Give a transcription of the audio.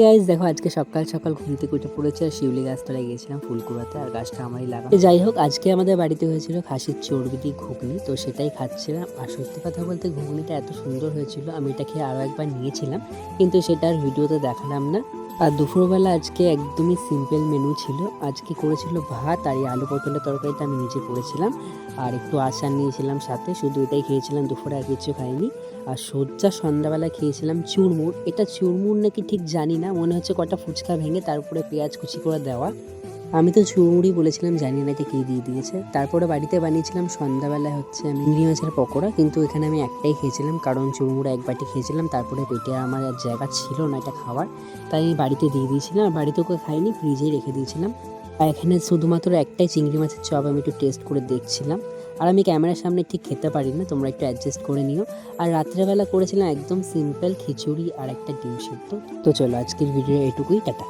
Guys দেখো আজকে সকাল সকাল ঘুম থেকে উঠে পড়েছে আর শিউলি গাছতলায় গিয়েছিলাম ফুল কুড়াতে আর গাছটা আমারই লাগানো। যাই হোক আজকে আমাদের বাড়িতে হয়েছিল খাসির চর্বি দিয়ে ঘুগনি, তো সেটাই খাচ্ছিলাম। আর সত্যি কথা বলতে ঘুগনিটা এত সুন্দর হয়েছিল, আমি এটা খেয়ে আরও একবার নিয়েছিলাম, কিন্তু সেটা আর ভিডিওতে দেখালাম না। আর দুপুরবেলা আজকে একদমই সিম্পল মেনু ছিল। আজকে করেছিল ভাত আর এই আলু পটলের তরকারিটা আমি নিজে করেছিলাম, আর একটু আচার নিয়েছিলাম সাথে, শুধু এটাই খেয়েছিলাম দুপুরে, আর কিছু খাইনি। আর সন্ধ্যাবেলা খেয়েছিলাম চুরমুর। এটা চুরমুর নাকি ঠিক জানি না, মনে হচ্ছে কটা ফুচকা ভেঙে তার উপরে পেঁয়াজ কুচি করে দেওয়া। আমি তো চুরমুরই বলেছিলাম, জানি না এটা কী দিয়ে দিয়েছে। তারপরে বাড়িতে বানিয়েছিলাম সন্ধ্যাবেলায় হচ্ছে আমি চিংড়ি মাছের পকোড়া, কিন্তু এখানে আমি একটাই খেয়েছিলাম, কারণ চুরমুরে এক বাটি খেয়েছিলাম, তারপরে পেটে আমার আর জায়গা ছিল না এটা খাওয়ার, তাই বাড়িতে দিয়ে দিয়েছিলাম। আর বাড়িতে ওকে খাইনি, ফ্রিজেই রেখে দিয়েছিলাম। আর এখানে শুধুমাত্র একটাই চিংড়ি মাছের চপ আমি একটু টেস্ট করে দেখছিলাম। আর আমি ক্যামেরার সামনে ঠিক খেতে পারি না, তোমরা একটু অ্যাডজাস্ট করে নিও। আর রাত্রেবেলা করেছিলাম একদম সিম্পল খিচুড়ি আর একটা ডিম সিদ্ধ। তো চলো আজকের ভিডিও এটুকুই, টাটা।